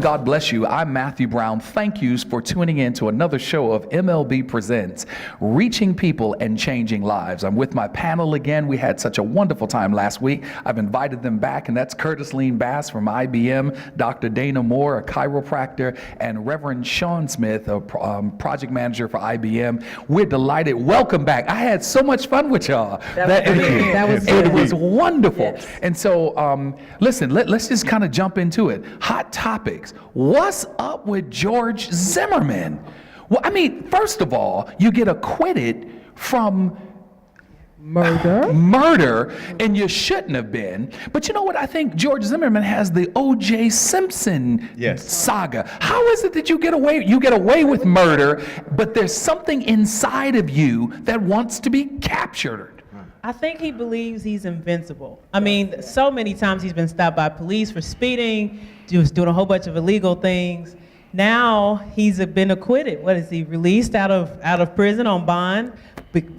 God bless you. I'm Matthew Brown. Thank yous for tuning in to another show of MLB Presents, Reaching People and Changing Lives. I'm with my panel again. We had such a wonderful time last week. I've invited them back, and that's Curtis Lean Bass from IBM, Dr. Dana Moore, a chiropractor, and Reverend Sean Smith, a project manager for IBM. We're delighted. Welcome back. I had so much fun with y'all. It was wonderful. Yes. And so, listen, let's just kind of jump into it. Hot topics. What's up with George Zimmerman? Well, I mean, first of all, you get acquitted from murder, and you shouldn't have been. But you know what? I think George Zimmerman has the O.J. Simpson saga. How is it that you get away with murder, but there's something inside of you that wants to be captured? I think he believes he's invincible. I mean, so many times he's been stopped by police for speeding, just doing a whole bunch of illegal things. Now he's been acquitted. What is he, released out of prison on bond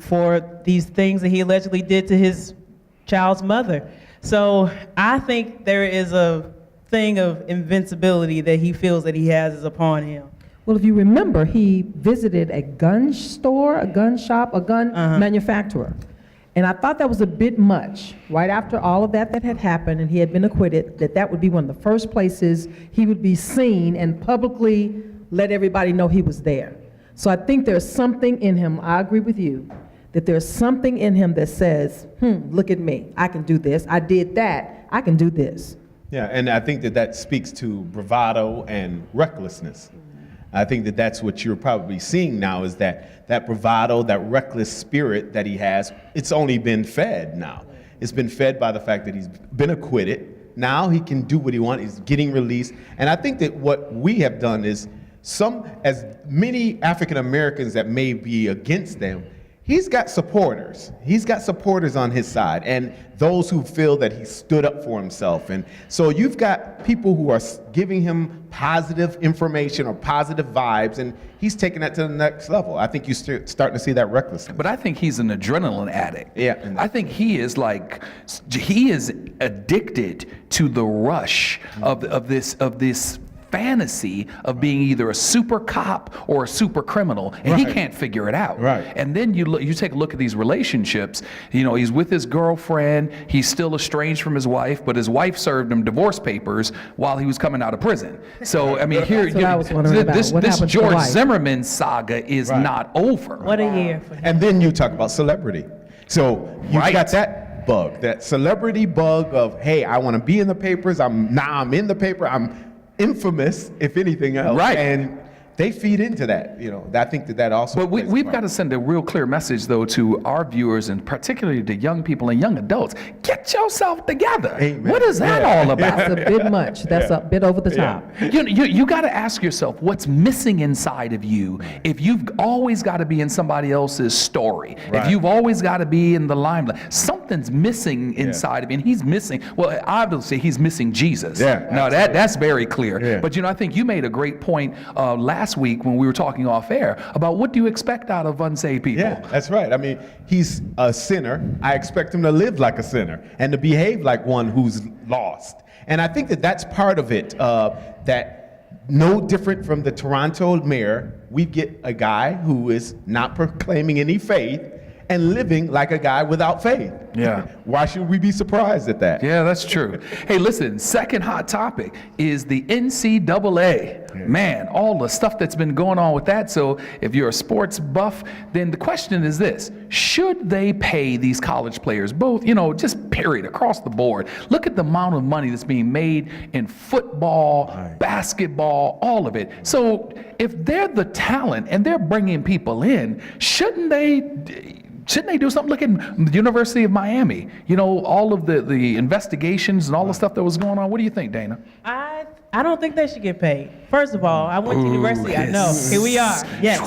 for these things that he allegedly did to his child's mother? So I think there is a thing of invincibility that he feels that he has is upon him. Well, if you remember, he visited a gun store, a gun shop, a gun manufacturer. And I thought that was a bit much, right after all of that had happened and he had been acquitted, that would be one of the first places he would be seen and publicly let everybody know he was there. So I think there's something in him, I agree with you, that there's something in him that says, look at me, I can do this, I did that, I can do this. Yeah, and I think that speaks to bravado and recklessness. I think that's what you're probably seeing now is that bravado, that reckless spirit that he has, it's only been fed now. It's been fed by the fact that he's been acquitted. Now he can do what he wants. He's getting released. And I think that what we have done is as many African Americans that may be against them, he's got supporters. He's got supporters on his side and those who feel that he stood up for himself. And so you've got people who are giving him positive information or positive vibes, and he's taking that to the next level. I think you're starting to see that recklessness. But I think he's an adrenaline addict. Yeah. I think he is addicted to the rush of this fantasy of being either a super cop or a super criminal, and he can't figure it out. Right. And then you take a look at these relationships. You know, he's with his girlfriend. He's still estranged from his wife, but his wife served him divorce papers while he was coming out of prison. So I mean, here this George Zimmerman saga is not over. What a year for him. And then you talk about celebrity. So you got that bug, that celebrity bug of, hey, I want to be in the papers. I'm in the paper. I'm infamous, if anything else, and they feed into that. You know, I think that also. But we've got to send a real clear message, though, to our viewers and particularly to young people and young adults. Get yourself together. Amen. What is that all about? That's a bit much. That's a bit over the top. You got to ask yourself what's missing inside of you. If you've always got to be in somebody else's story, if you've always got to be in the limelight, something's missing inside of you, and he's missing. Well, obviously he's missing Jesus. No, that's very clear. But I think you made a great point last week when we were talking off air about what do you expect out of unsaved people. Yeah, that's right. I mean, he's a sinner. I expect him to live like a sinner and to behave like one who's lost. And I think that's part of it, that no different from the Toronto mayor, we get a guy who is not proclaiming any faith and living like a guy without faith. Yeah. Why should we be surprised at that? Yeah, that's true. Hey, listen, second hot topic is the NCAA. Man, all the stuff that's been going on with that. So if you're a sports buff, then the question is this: should they pay these college players, both, just period, across the board? Look at the amount of money that's being made in football, basketball, all of it. So if they're the talent and they're bringing people in, shouldn't they do something? Look at the University of Miami. All of the investigations and all the stuff that was going on. What do you think, Dana? I don't think they should get paid. First of all, I went to university. I know. Here we are. Yes.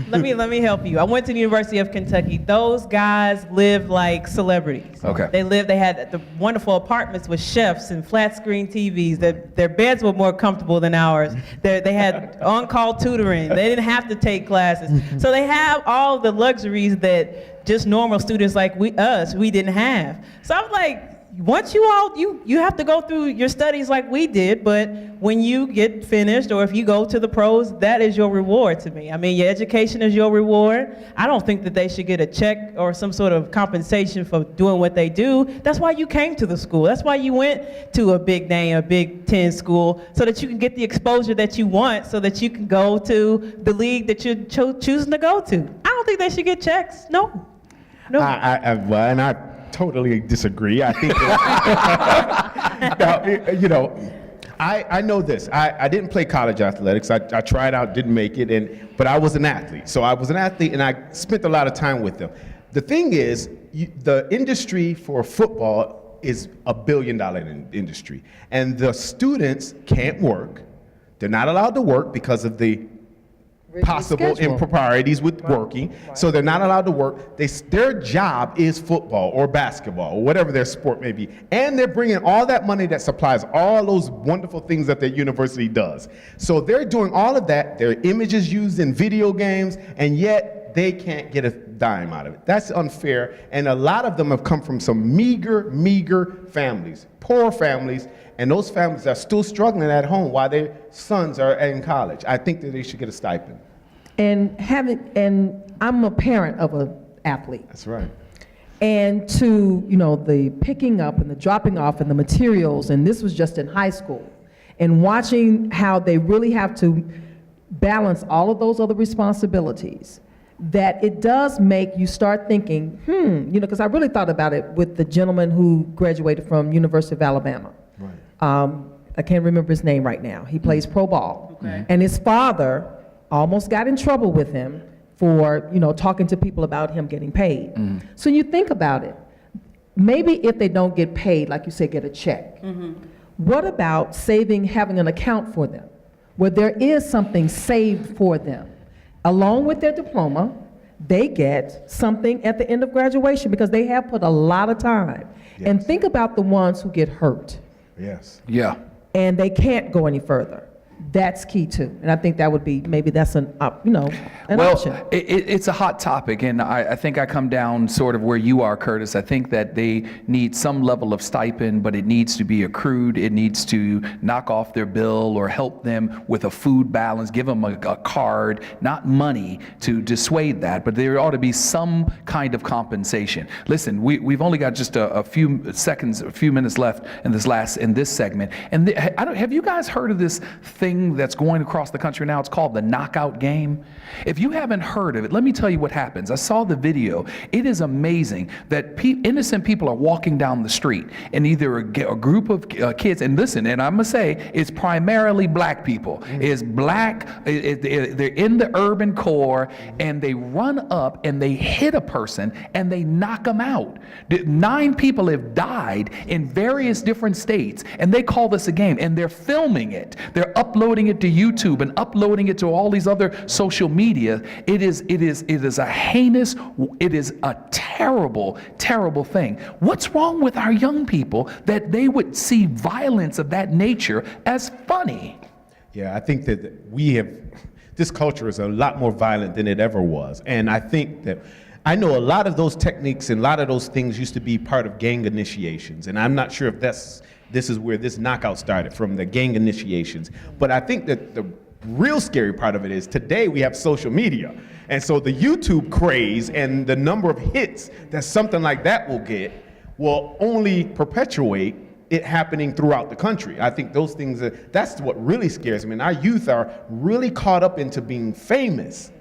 Let me help you. I went to the University of Kentucky. Those guys live like celebrities. Okay. They had the wonderful apartments with chefs and flat screen TVs. Their beds were more comfortable than ours. They had on-call tutoring. They didn't have to take classes. So they have all the luxuries that just normal students like we didn't have. So I was like, once you have to go through your studies like we did, but when you get finished or if you go to the pros, that is your reward to me. I mean, your education is your reward. I don't think that they should get a check or some sort of compensation for doing what they do. That's why you came to the school. That's why you went to a big name, a Big Ten school, so that you can get the exposure that you want, so that you can go to the league that you're choosing to go to. I don't think they should get checks. No. I totally disagree. I think that, now, you know, I know this. I didn't play college athletics. I tried out, didn't make it, but I was an athlete. So I was an athlete, and I spent a lot of time with them. The thing is, the industry for football is $1 billion industry, and the students can't work. They're not allowed to work because of the possible improprieties with working. So they're not allowed to work. Their job is football or basketball or whatever their sport may be. And they're bringing all that money that supplies all those wonderful things that their university does. So they're doing all of that. Their image is used in video games, and yet they can't get a dime out of it. That's unfair. And a lot of them have come from some meager families, poor families, and those families are still struggling at home while their sons are in college. I think that they should get a stipend. And I'm a parent of an athlete. That's right. And to, the picking up and the dropping off and the materials, and this was just in high school, and watching how they really have to balance all of those other responsibilities, that it does make you start thinking, because I really thought about it with the gentleman who graduated from University of Alabama. Right. I can't remember his name right now. He plays pro ball. Okay. And his father almost got in trouble with him for, talking to people about him getting paid. So you think about it. Maybe if they don't get paid, like you said, get a check. What about having an account for them, where there is something saved for them? Along with their diploma, they get something at the end of graduation because they have put a lot of time. Yes. And think about the ones who get hurt. Yes. Yeah. And they can't go any further. That's key too. And I think that would be, maybe that's an option. It's a hot topic, and I think I come down sort of where you are, Curtis. I think that they need some level of stipend, but it needs to be accrued. It needs to knock off their bill or help them with a food balance, give them a card, not money to dissuade that, but there ought to be some kind of compensation. Listen, we've only got just a few minutes left in this segment. And have you guys heard of this thing that's going across the country now? It's called the knockout game. If you haven't heard of it, let me tell you what happens. I saw the video. It is amazing that innocent people are walking down the street, and either a group of kids, and listen, and I'm gonna say it's primarily black people. It's black, they're in the urban core, and they run up and they hit a person and they knock them out. 9 people have died in various different states, and they call this a game, and they're filming it. They're uploading it to YouTube and uploading it to all these other social media. It is a heinous, it is a terrible, terrible thing. What's wrong with our young people that they would see violence of that nature as funny? Yeah, I think that this culture is a lot more violent than it ever was. And I think that I know a lot of those techniques and a lot of those things used to be part of gang initiations. And I'm not sure if this is where this knockout started, from the gang initiations. But I think that the real scary part of it is today we have social media. And so the YouTube craze and the number of hits that something like that will get will only perpetuate it happening throughout the country. I think those things, that's what really scares me. And our youth are really caught up into being famous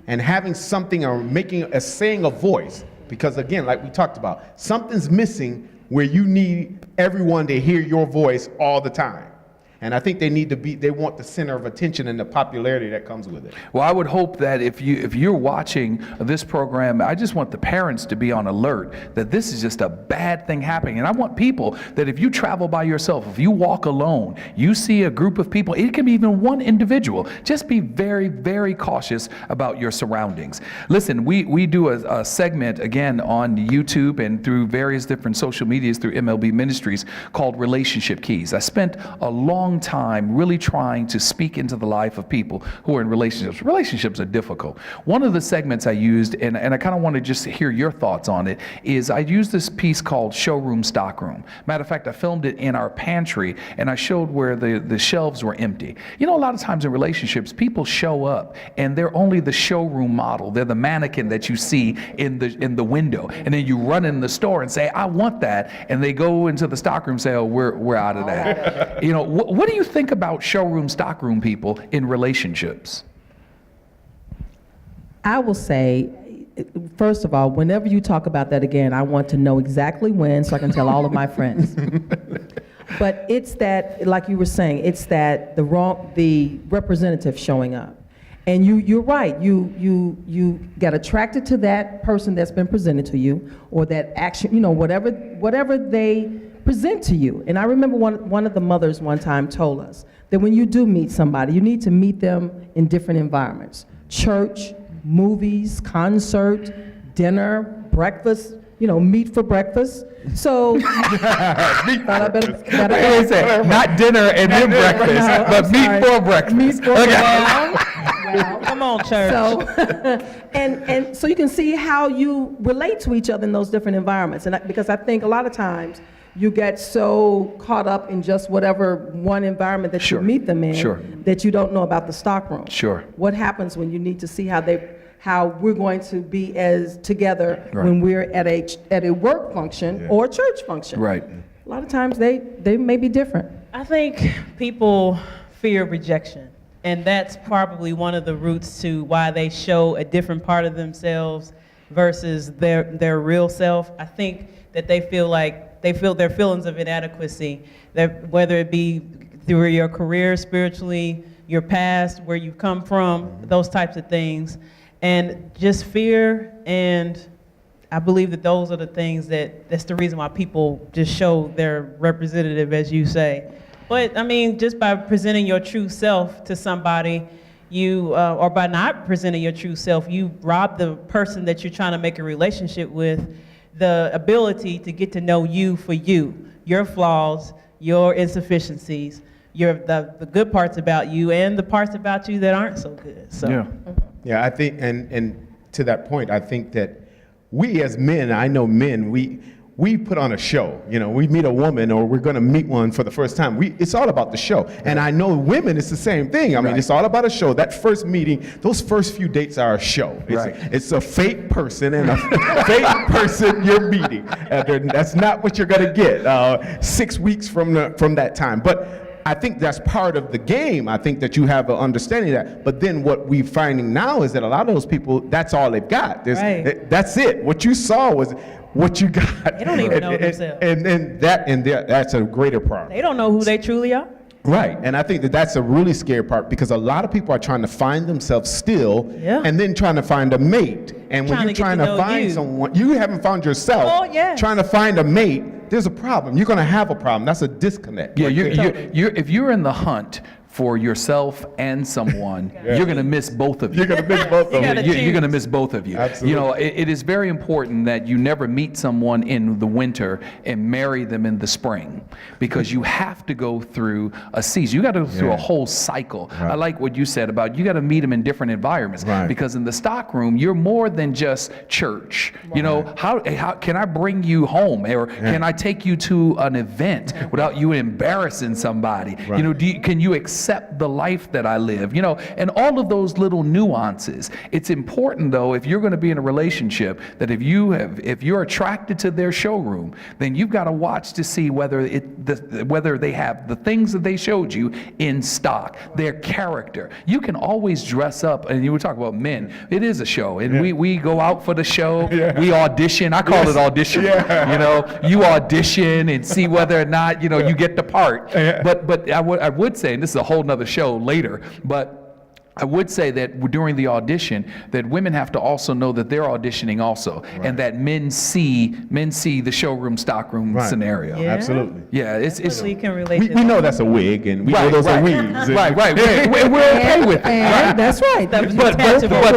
and having something or saying a voice. Because again, like we talked about, something's missing where you need everyone to hear your voice all the time. And I think they want the center of attention and the popularity that comes with it. Well, I would hope that if you're watching this program, I just want the parents to be on alert that this is just a bad thing happening. And I want people that if you travel by yourself, if you walk alone, you see a group of people, it can be even one individual, just be very, very cautious about your surroundings. Listen, we do a segment again on YouTube and through various different social medias through MLB Ministries called Relationship Keys. I spent a long long time really trying to speak into the life of people who are in relationships. Relationships are difficult. One of the segments I used, and I kind of want to just hear your thoughts on it, is I used this piece called Showroom Stockroom. Matter of fact, I filmed it in our pantry, and I showed where the shelves were empty. You know, a lot of times in relationships, people show up, and they're only the showroom model. They're the mannequin that you see in the window, and then you run in the store and say, I want that, and they go into the stockroom and say, oh, we're out of that. You know, what do you think about showroom, stockroom people in relationships? I will say, first of all, whenever you talk about that again, I want to know exactly when so I can tell all of my friends. But it's that, like you were saying, it's that the representative showing up. And you're right, you get attracted to that person that's been presented to you, or that action, you know, whatever they present to you. And I remember one of the mothers one time told us that when you do meet somebody, you need to meet them in different environments. Church, movies, concert, dinner, breakfast, you know, meet for breakfast. So, not dinner and then breakfast, but meet for breakfast. Meet for breakfast. Well, come on, church. So, and so you can see how you relate to each other in those different environments. And because I think a lot of times you get so caught up in just whatever one environment that you meet them in that you don't know about the stockroom. Sure. What happens when you need to see how we're going to be as together when we're at a work function or a church function. Right. A lot of times they may be different. I think people fear rejection, and that's probably one of the roots to why they show a different part of themselves versus their real self. I think that they feel their feelings of inadequacy, that whether it be through your career, spiritually, your past, where you've come from, those types of things, and just fear. And I believe that those are the things that's the reason why people just show their representative, as you say. But I mean, just by presenting your true self to somebody, you, or by not presenting your true self, you rob the person that you're trying to make a relationship with the ability to get to know you for you, your flaws, your insufficiencies, the good parts about you, and the parts about you that aren't so good. So. Yeah, I think, and to that point, I think that we as men, I know men, we put on a show. You know, we meet a woman, or we're going to meet one for the first time. It's all about the show. And I know women, it's the same thing. I mean, it's all about a show. That first meeting, those first few dates are a show. It's a fake person and a fake person you're meeting. That's not what you're going to get 6 weeks from that time. But I think that's part of the game. I think that you have an understanding of that. But then what we're finding now is that a lot of those people, that's all they've got. That's it. What you saw was what you got. They don't even know themselves. And that's a greater problem. They don't know who they truly are. Right, and I think that that's a really scary part, because a lot of people are trying to find themselves still, and then trying to find a mate. And when you're trying to find someone, you haven't found yourself. Trying to find a mate, there's a problem. You're going to have a problem. That's a disconnect. Yeah, if you're in the hunt for yourself and someone, you're going to miss both of you. You're going to miss both of you. You're going to miss both of you. Absolutely. You know, it is very important that you never meet someone in the winter and marry them in the spring, because you have to go through a season. You got to go through a whole cycle. I like what you said about you got to meet them in different environments, because in the stockroom, you're more than just church. You know, how can I bring you home, or can I take you to an event without you embarrassing somebody? You know, can you accept the life that I live, you know, and all of those little nuances. It's important, though, if you're going to be in a relationship, that if you're attracted to their showroom, then you've got to watch to see whether they have the things that they showed you in stock, their character. You can always dress up, and you were talking about men. It is a show, and we go out for the show. We audition. I call it audition. You know, you audition and see whether or not you get the part. But I would say, and this is a whole nother show later, but I would say that during the audition, that women have to also know that they're auditioning also, and that men see the showroom, stockroom scenario. Yeah. Absolutely. Yeah, we can relate. We know that's a wig, and we know those are wigs. Right. We're okay with it. That's right. But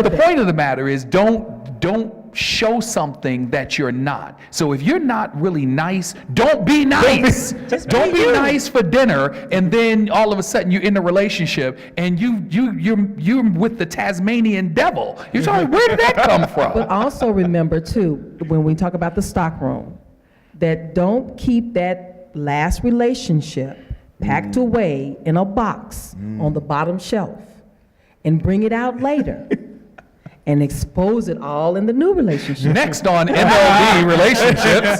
the point of the matter is, don't show something that you're not. So if you're not really nice, don't be nice. Don't be nice for dinner, and then all of a sudden you're in a relationship and you're with the Tasmanian devil. You're talking, where did that come from? But also remember too, when we talk about the stockroom, that don't keep that last relationship packed away in a box on the bottom shelf and bring it out later and expose it all in the new relationship. Next on MLB relationships.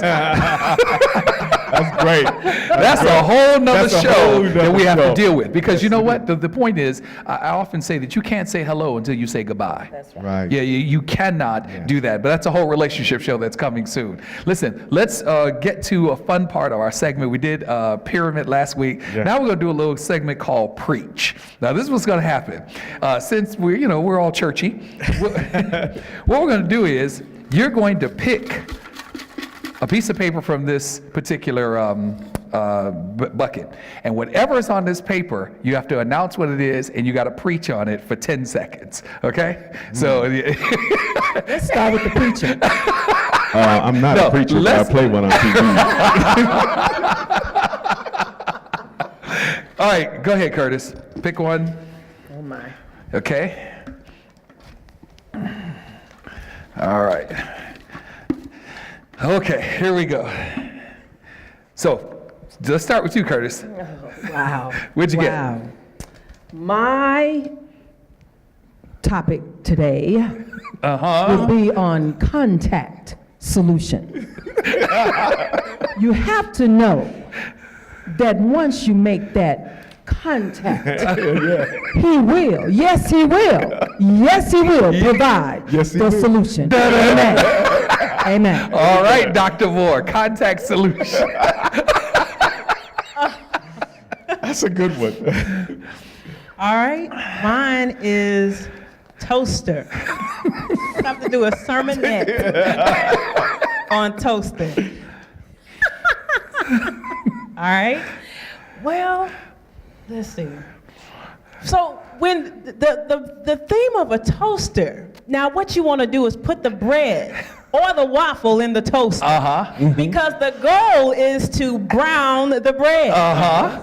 That's great. That's a whole nother That's a show whole that nother we have show. to deal with. Because you know what? The point is, I often say that you can't say hello until you say goodbye. That's right. Right. Yeah, you cannot do that. But that's a whole relationship show that's coming soon. Listen, let's get to a fun part of our segment. We did Pyramid last week. Yeah. Now we're going to do a little segment called Preach. Now this is what's going to happen. Since we're all churchy, what we're going to do is you're going to pick a piece of paper from this particular bucket. And whatever is on this paper, you have to announce what it is, and you got to preach on it for 10 seconds. Okay? So Let's start with the preacher. I'm not No, a preacher, but I let's- play one on TV. all right, go ahead, Curtis. Pick one. Oh my. Okay. All right. Okay, here we go. So, let's start with you, Curtis. Wow. What'd you get? Wow. My topic today will be on contact solution. You have to know that once you make that contact, he will, yes he will provide Yes, he the will. solution. Amen. Amen. All right, Dr. Moore, contact solution. That's a good one. All right, mine is toaster. I have to do a sermonette on toaster. All right. Well, let's see. So when the theme of a toaster, now what you want to do is put the bread or the waffle in the toaster. Because the goal is to brown the bread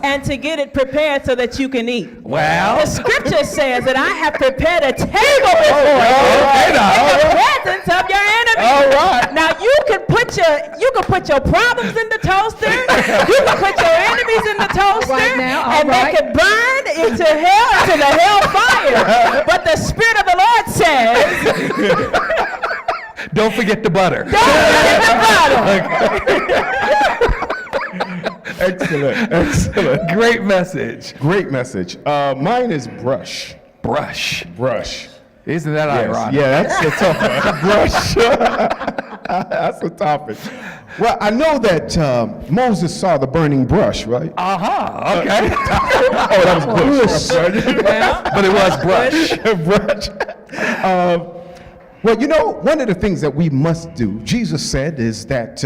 and to get it prepared so that you can eat. Well. The scripture says that I have prepared a table before you okay, in now. the presence of your enemies. All right. Now you can put your problems in the toaster. You can put your enemies in the toaster, Right now, all and right. they can burn into hell, into the hell fire. But the Spirit of the Lord says, Don't forget the butter. "Don't forget the bottom." Excellent. Great message. Great message. Mine is brush. Brush. Brush. Isn't that Yes. ironic? Yeah, that's a tough one. Brush. That's a topic. Well, I know that Moses saw the burning brush, right? Okay. Oh, that was bush. But it was brush. Brush. Well, you know, one of the things that we must do, Jesus said, is that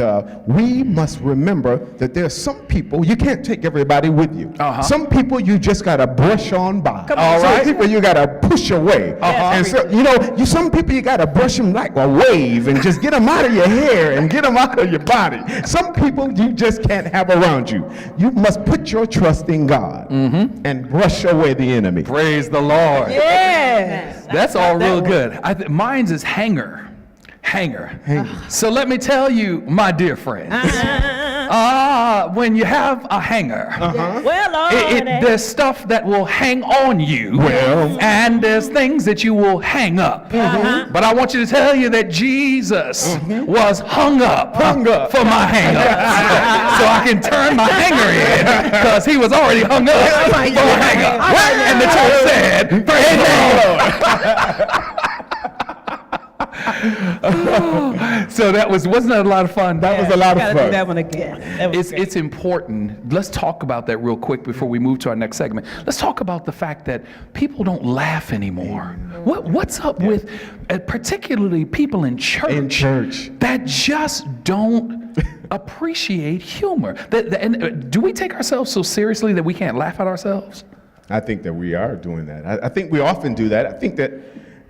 we must remember that there's some people, you can't take everybody with you. Some people you just got to brush on by. All Some right. people you got to push away. And so, you know, some people you got to brush them like a wave and just get them out of your hair and get them out of your body. Some people you just can't have around you. You must put your trust in God and brush away the enemy. Praise the Lord. Yes. That's all real good. Mine's is hanger. Hanger. So let me tell you, my dear friends, when you have a hanger, Well, Lord, there's stuff that will hang on you, Well. and there's things that you will hang up. But I want you to tell you that Jesus was hung up for my hang up. So I can turn my hanger in, because he was already hung up for my hang up. And the church said, praise the Lord. So wasn't that a lot of fun? That was a lot of gotta do fun. that one again. That was great. It's important. Let's talk about that real quick before we move to our next segment. Let's talk about the fact that people don't laugh anymore. What's up with particularly people in church, that just don't appreciate humor? And do we take ourselves so seriously that we can't laugh at ourselves? I think that we are doing that. I think we often do that. I think that,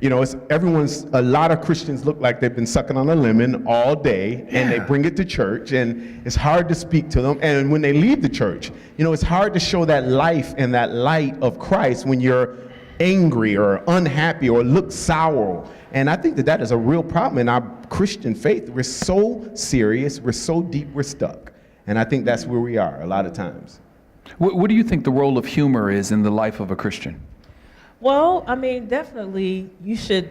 You know, a lot of Christians look like they've been sucking on a lemon all day, and they bring it to church, and it's hard to speak to them. And when they leave the church, you know, it's hard to show that life and that light of Christ when you're angry or unhappy or look sour. And I think that is a real problem in our Christian faith. We're so serious, we're so deep, we're stuck. And I think that's where we are a lot of times. What do you think the role of humor is in the life of a Christian? Well, I mean, definitely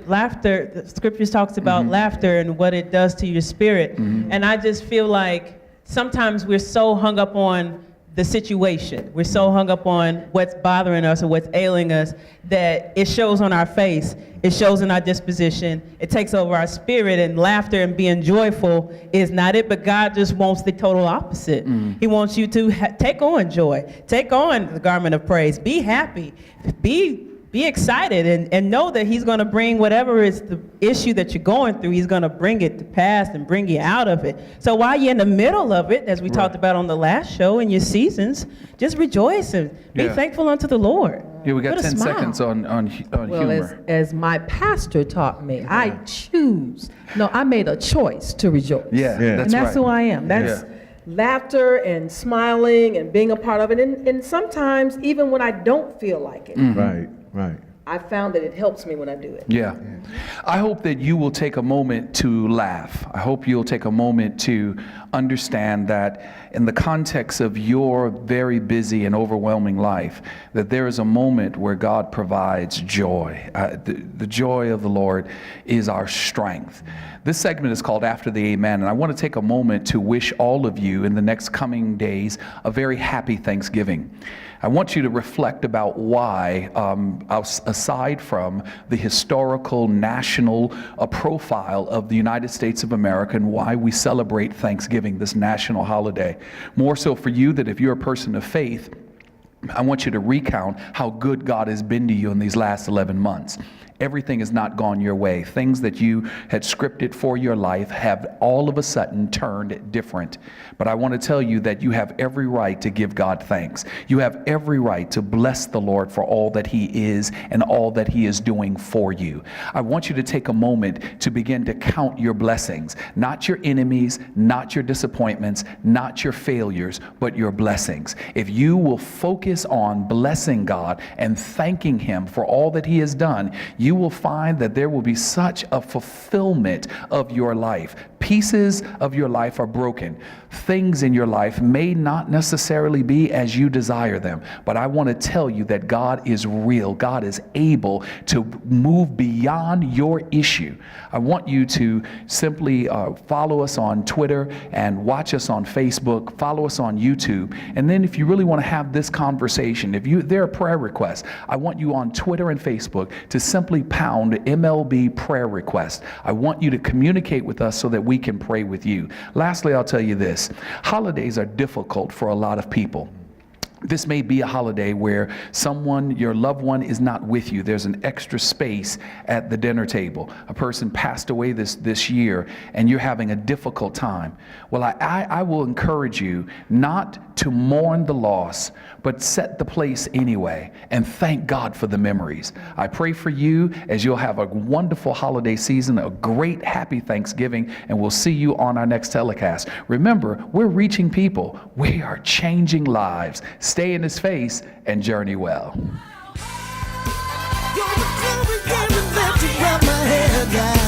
laughter, the scriptures talks about laughter and what it does to your spirit. And I just feel like sometimes we're so hung up on the situation. We're so hung up on what's bothering us or what's ailing us that it shows on our face. It shows in our disposition. It takes over our spirit, and laughter and being joyful is not it, but God just wants the total opposite. He wants you to take on joy, take on the garment of praise, be happy, be excited, and know that he's going to bring whatever is the issue that you're going through, he's going to bring it to pass and bring you out of it. So while you're in the middle of it, as we talked about on the last show, in your seasons, just rejoice and be thankful unto the Lord. Yeah, we got 10 smile. seconds on humor. As my pastor taught me, I made a choice to rejoice. Yeah, And that's who I am. That's laughter and smiling and being a part of it. And sometimes, even when I don't feel like it, Right. I found that it helps me when I do it. Yeah. I hope that you will take a moment to laugh. I hope you'll take a moment to understand that in the context of your very busy and overwhelming life, that there is a moment where God provides joy. The joy of the Lord is our strength. This segment is called After the Amen, and I want to take a moment to wish all of you in the next coming days a very happy Thanksgiving. I want you to reflect about why, aside from the historical national profile of the United States of America and why we celebrate Thanksgiving, this national holiday. More so for you, that if you're a person of faith, I want you to recount how good God has been to you in these last 11 months. Everything has not gone your way. Things that you had scripted for your life have all of a sudden turned different. But I want to tell you that you have every right to give God thanks. You have every right to bless the Lord for all that he is and all that he is doing for you. I want you to take a moment to begin to count your blessings, not your enemies, not your disappointments, not your failures, but your blessings. If you will focus on blessing God and thanking him for all that he has done, you will find that there will be such a fulfillment of your life. Pieces of your life are broken. Things in your life may not necessarily be as you desire them, but I want to tell you that God is real. God is able to move beyond your issue. I want you to simply follow us on Twitter and watch us on Facebook, follow us on YouTube. And then if you really want to have this conversation, if there are prayer requests, I want you on Twitter and Facebook to simply pound MLB prayer request. I want you to communicate with us so that we can pray with you. Lastly, I'll tell you this. Holidays are difficult for a lot of people. This may be a holiday where someone, your loved one, is not with you. There's an extra space at the dinner table. A person passed away this year and you're having a difficult time. Well, I will encourage you not to mourn the loss, but set the place anyway and thank God for the memories. I pray for you as you'll have a wonderful holiday season, a great happy Thanksgiving, and we'll see you on our next telecast. Remember, we're reaching people. We are changing lives. Stay in his face and journey well. You're the